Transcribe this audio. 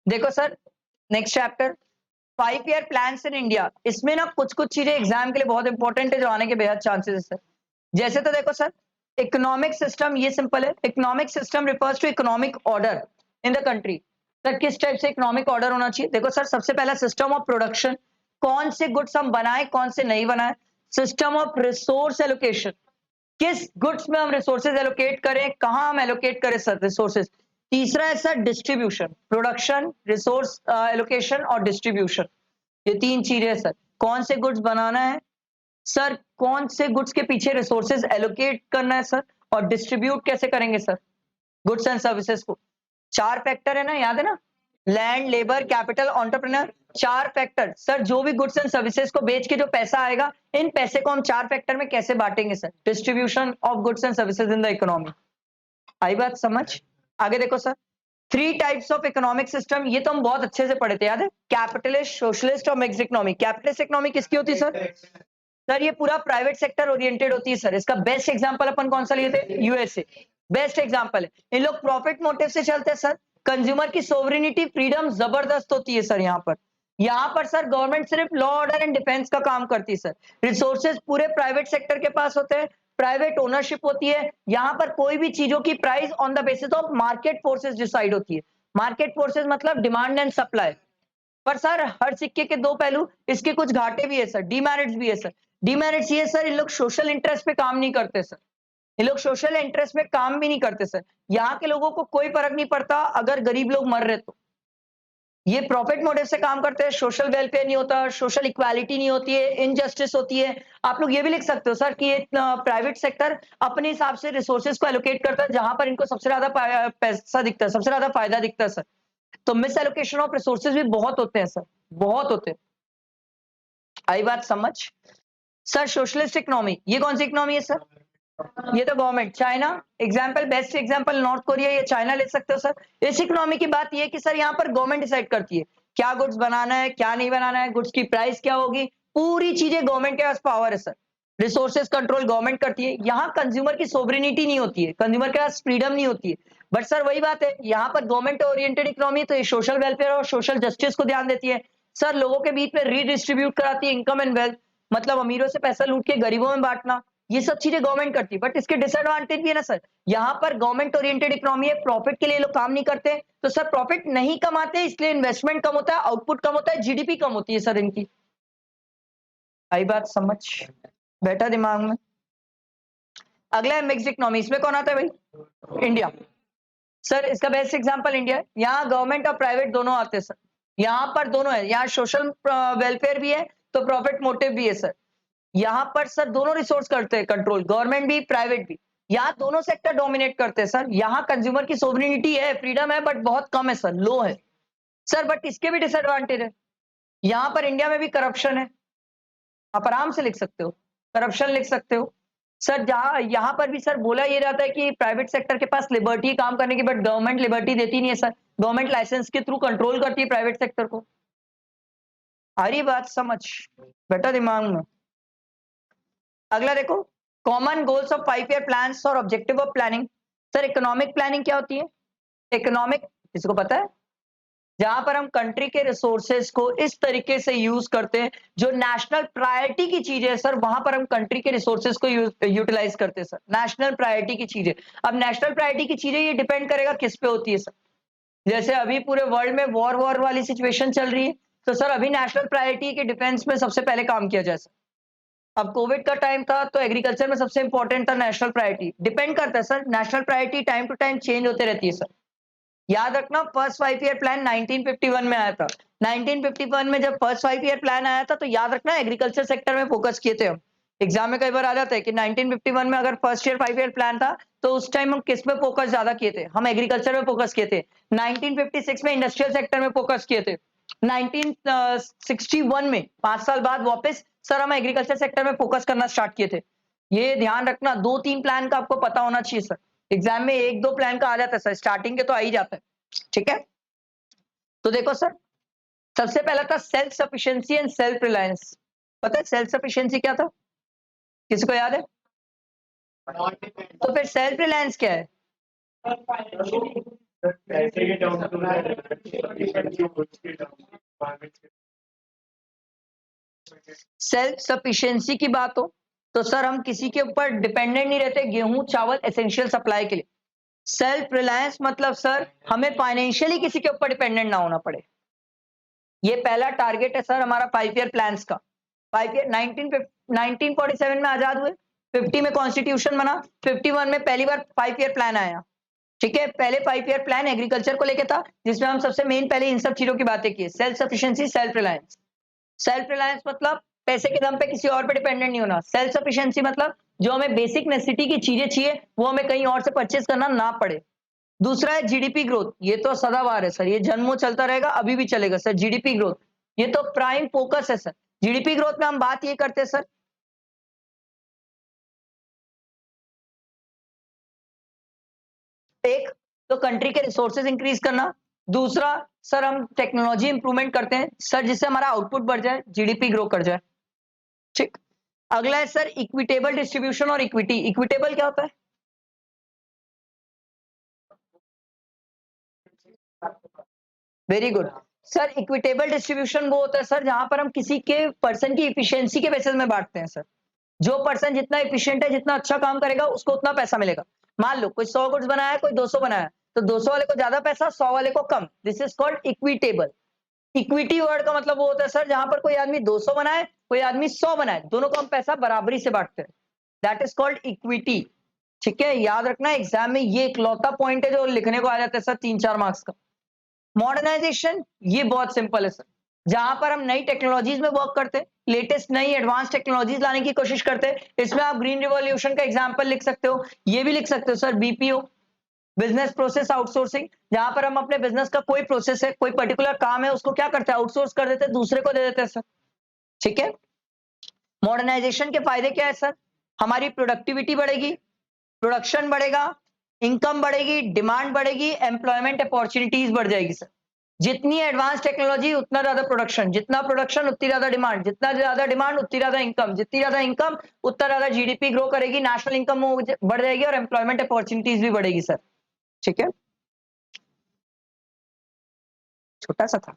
देखो sir, next chapter 5 year plans in India. इसमें ना कुछ कुछ चीजें एग्जाम के लिए बहुत इंपॉर्टेंट है, जो आने के बेहद चांसेस है सर। जैसे तो देखो सर, इकोनॉमिक सिस्टम, ये सिंपल है। Economic system refers to economic order in the country. Sir किस टाइप से इकोनॉमिक ऑर्डर होना चाहिए? देखो सर, सबसे पहला सिस्टम ऑफ प्रोडक्शन, कौन से गुड्स हम बनाए कौन से नहीं बनाए। सिस्टम ऑफ रिसोर्स एलोकेशन, किस गुड्स में हम रिसोर्सेज एलोकेट करें, कहां हम एलोकेट करें सर रिसोर्सेज। तीसरा है sir distribution, production, resource allocation और डिस्ट्रीब्यूशन। ये तीन चीजें सर। कौन से गुड्स बनाना है सर, कौन से गुड्स के पीछे रिसोर्सेज एलोकेट करना है सर, और डिस्ट्रीब्यूट कैसे करेंगे सर गुड्स एंड सर्विसेज को। चार फैक्टर है ना, याद है ना? Land, labour, capital, entrepreneur. चार फैक्टर सर। जो भी गुड्स एंड सर्विसेज को बेच के जो पैसा आएगा, इन पैसे को हम चार फैक्टर में कैसे बांटेंगे sir? Distribution of goods and services in the economy. आई बात समझ? आगे देखो sir, 3 types of economic system, ये तो हम बहुत अच्छे से पढ़े थे, याद है? कैपिटलिस्ट, सोशलिस्ट और मिक्स्ड इकोनॉमी। कैपिटलिस्ट इकोनॉमी किसकी होती है सर? सर ये पूरा प्राइवेट सेक्टर ओरिएंटेड होती है सर। इसका बेस्ट एग्जांपल अपन कौन सा लिए थे? यूएसए। बेस्ट एग्जांपल है। इन लोग प्रॉफिट मोटिव से चलते हैं सर। कंज्यूमर की सोवरेनिटी, फ्रीडम जबरदस्त होती है सर। यहाँ पर सर गवर्नमेंट सिर्फ लॉ ऑर्डर एंड डिफेंस का काम करती है सर। रिसोर्सेज पूरे प्राइवेट सेक्टर के पास होते हैं, प्राइवेट ओनरशिप होती है। यहाँ पर कोई भी चीजों की price on the basis of market forces decide होती है। मार्केट फोर्सेज मतलब डिमांड एंड सप्लाई। पर सर हर सिक्के के दो पहलू, इसके कुछ घाटे भी है सर, डीमेरिट्स भी है सर। डीमेरिट्स ये सर, इन लोग सोशल इंटरेस्ट पे काम नहीं करते सर। ये लोग सोशल इंटरेस्ट में काम भी नहीं करते सर। यहाँ के लोगों को कोई फर्क नहीं पड़ता अगर गरीब लोग मर रहे तो। ये प्रॉफिट मोटिव से काम करते हैं, सोशल वेलफेयर नहीं होता, सोशल इक्वालिटी नहीं होती है, इनजस्टिस होती है। आप लोग ये भी लिख सकते हो सर कि ये प्राइवेट सेक्टर अपने हिसाब से रिसोर्सेज को एलोकेट करता है जहां पर इनको सबसे ज्यादा पैसा दिखता है, सबसे ज्यादा फायदा दिखता है सर। तो मिस एलोकेशन ऑफ रिसोर्सेज भी बहुत होते हैं सर, बहुत होते हैं। आई बात समझ? सर सोशलिस्ट इकोनॉमी, ये कौन सी इकोनॉमी है सर? ये तो government. China example, best example north Korea या चाइना ले सकते हो सर। इस इकोनॉमी की बात ये है कि सर यहाँ पर गवर्नमेंट डिसाइड करती है क्या गुड्स बनाना है क्या नहीं बनाना है, गुड्स की प्राइस क्या होगी, पूरी चीजें गवर्नमेंट के पास पावर है सर। रिसोर्सेज कंट्रोल गवर्नमेंट करती है। यहाँ कंज्यूमर की सोवरेनिटी नहीं होती है, कंज्यूमर के पास फ्रीडम नहीं होती है। बट सर वही बात है, यहाँ पर गवर्नमेंट ओरिएंटेड इकोनॉमी, तो ये सोशल वेलफेयर और सोशल जस्टिस को ध्यान देती है सर। लोगों के बीच में रीडिस्ट्रीब्यूट कराती है इनकम एंड वेल्थ, मतलब अमीरों से पैसा लूट के गरीबों में बांटना। ये सब चीजें गवर्नमेंट करती है। बट इसके डिसएडवांटेज भी है ना सर। यहाँ पर गवर्नमेंट ओरिएंटेड इकोनॉमी है, प्रॉफिट के लिए लोग काम नहीं करते, तो सर प्रॉफिट नहीं कमाते, इसलिए इन्वेस्टमेंट कम होता है, आउटपुट कम होता है, जीडीपी कम होती है सर इनकी। आई बात समझ? बैठा दिमाग में? अगला है मिक्स्ड इकोनॉमी। इसमें कौन आता है भाई? इंडिया। सर इसका बेस्ट एग्जांपल इंडिया है। यहाँ गवर्नमेंट और प्राइवेट दोनों आते हैं सर। यहाँ पर दोनों है, यहाँ सोशल वेलफेयर भी है तो प्रॉफिट मोटिव भी है सर। यहाँ पर सर दोनों रिसोर्स करते हैं कंट्रोल, गवर्नमेंट भी प्राइवेट भी। यहाँ दोनों सेक्टर डोमिनेट करते हैं सर। यहाँ कंज्यूमर की सोवरेनिटी है, फ्रीडम है, बट बहुत कम है सर, लो है सर। बट इसके भी डिसएडवांटेज है। यहाँ पर इंडिया में भी करप्शन है, आप आराम से लिख सकते हो, करप्शन लिख सकते हो सर। जहां यहाँ पर भी सर बोला ये जाता है कि प्राइवेट सेक्टर के पास लिबर्टी काम करने की, बट गवर्नमेंट लिबर्टी देती नहीं है सर। गवर्नमेंट लाइसेंस के थ्रू कंट्रोल करती है प्राइवेट सेक्टर को। आ रही बात समझ? बेटा दिमाग में? अगला देखो, common goals of 5 year plans और objective of planning. Sir economic planning क्या होती है? इकोनॉमिक किसको पता है? जहां पर हम कंट्री के रिसोर्सेज को इस तरीके से यूज करते हैं, जो नेशनल प्रायोरिटी की चीजें है सर, वहां पर हम कंट्री के रिसोर्सेज को यूटिलाइज करते हैं सर। नेशनल प्रायोरिटी की चीजें। अब नेशनल प्रायोरिटी की चीजें ये डिपेंड करेगा किस पे होती है सर। जैसे अभी पूरे वर्ल्ड में वॉर वॉर वाली सिचुएशन चल रही है, तो सर अभी नेशनल प्रायोरिटी के डिफेंस में सबसे पहले काम किया जाए सर। अब कोविड का टाइम था तो एग्रीकल्चर में सबसे इंपॉर्टेंट था नेशनल प्रायोरिटी। डिपेंड करता है sir, national priority time to time change होते रहती है सर। याद रखना, फर्स्ट 5 ईयर प्लान 1951 में आया था। 1951 में जब फर्स्ट 5 ईयर प्लान आया था, तो याद रखना एग्रीकल्चर सेक्टर में फोकस किए थे हम। एग्जाम में कई बार आ जाता है कि 1951 में अगर फर्स्ट ईयर 5 ईयर प्लान था, तो उस टाइम हम किस पे फोकस ज्यादा किए थे? हम एग्रीकल्चर में फोकस किए थे। 1956 में इंडस्ट्रियल सेक्टर में फोकस किए थे। 1961 में 5 साल बाद वापस सर हम एग्रीकल्चर सेक्टर में फोकस करना स्टार्ट किए थे। ये ध्यान रखना, 2-3 प्लान का आपको पता होना चाहिए सर। एग्जाम में 1-2 प्लान का आ जाता है सर, स्टार्टिंग के तो आ ही जाता है। ठीक है, तो देखो सर, सबसे पहला था self sufficiency and self reliance. पता है सेल्फ सफिशिएंसी क्या था? किसी को याद है? तो फिर सेल्फ रिलायंस क्या है? सेल्फ सफिशिएंसी की बात हो तो सर हम किसी के ऊपर डिपेंडेंट नहीं रहते, गेहूं चावल एसेंशियल सप्लाई के लिए। सेल्फ रिलायंस मतलब सर हमें फाइनेंशियली किसी के ऊपर डिपेंडेंट ना होना पड़े। ये पहला टारगेट है सर हमारा 5 ईयर प्लान्स का। 5 ईयर 1947 में आजाद हुए, 50 में कॉन्स्टिट्यूशन बना, 51 में पहली बार 5 ईयर प्लान आया। ठीक है, पहले 5 ईयर प्लान एग्रीकल्चर को लेके था, जिसमें हम सबसे मेन पहले इन सब चीजों की बातें की, self sufficiency, self reliance. Self reliance मतलब पैसे के दम पे किसी और पे डिपेंडेंट नहीं होना। सेल्फ सफिशिएंसी मतलब जो हमें बेसिक नेसेसिटी की चीजें चाहिए वो हमें कहीं और से परचेज करना ना पड़े। दूसरा है जीडीपी ग्रोथ, ये तो सदाबहार है सर, ये जन्मों चलता रहेगा, अभी भी चलेगा सर। जीडीपी ग्रोथ ये तो प्राइम फोकस है सर। जीडीपी ग्रोथ में हम बात ये करते हैं सर, एक तो कंट्री के रिसोर्सेज इंक्रीज करना, दूसरा सर हम टेक्नोलॉजी इंप्रूवमेंट करते हैं सर, जिससे हमारा आउटपुट बढ़ जाए, जीडीपी ग्रो कर जाए। ठीक, अगला है सर इक्विटेबल डिस्ट्रीब्यूशन और इक्विटी। इक्विटेबल क्या होता है? Very good sir, equitable distribution वो होता है सर जहां पर हम किसी के पर्सन की इफिशियंसी के बेसिस में बांटते हैं सर। जो पर्सन जितना इफिशियंट है, जितना अच्छा काम करेगा, उसको उतना पैसा मिलेगा। मान लो कोई 100 गुड्स बनाया है, कोई 200 बनाया है, तो 200 वाले को ज्यादा पैसा, 100 वाले को कम। This is called equitable. Equity word का मतलब वो होता है सर जहां पर कोई आदमी 200 बनाए, कोई आदमी 100 बनाए, दोनों को हम पैसा बराबरी से बांटते हैं। That is called equity. ठीक है, याद रखना एग्जाम में ये इकलौता पॉइंट है जो लिखने को आ जाता है सर 3-4 मार्क्स का। मॉडर्नाइजेशन ये बहुत सिंपल है सर, जहां पर हम नई टेक्नोलॉजीज में वर्क करते हैं, लेटेस्ट नई एडवांस टेक्नोलॉजीज लाने की कोशिश करते हैं। इसमें आप ग्रीन रिवॉल्यूशन का एग्जांपल लिख सकते हो, ये भी लिख सकते हो sir BPO, business process outsourcing, जहां पर हम अपने बिजनेस का कोई प्रोसेस है, कोई पर्टिकुलर काम है, उसको क्या करते हैं, आउटसोर्स कर देते हैं, दूसरे को दे देते हैं सर। ठीक है, मॉडर्नाइजेशन के फायदे क्या है सर? हमारी प्रोडक्टिविटी बढ़ेगी, प्रोडक्शन बढ़ेगा, इनकम बढ़ेगी, डिमांड बढ़ेगी, एम्प्लॉयमेंट अपॉर्चुनिटीज बढ़ जाएगी सर। जितनी एडवांस टेक्नोलॉजी उतना ज्यादा प्रोडक्शन, जितना प्रोडक्शन उतनी ज्यादा डिमांड, जितना ज्यादा डिमांड उतनी ज्यादा इनकम, जितनी ज्यादा इनकम उतना ज्यादा जीडीपी ग्रो करेगी, नेशनल इनकम बढ़ जाएगी और एम्प्लॉयमेंट अपॉर्चुनिटीज भी बढ़ेगी सर। ठीक है, छोटा सा था।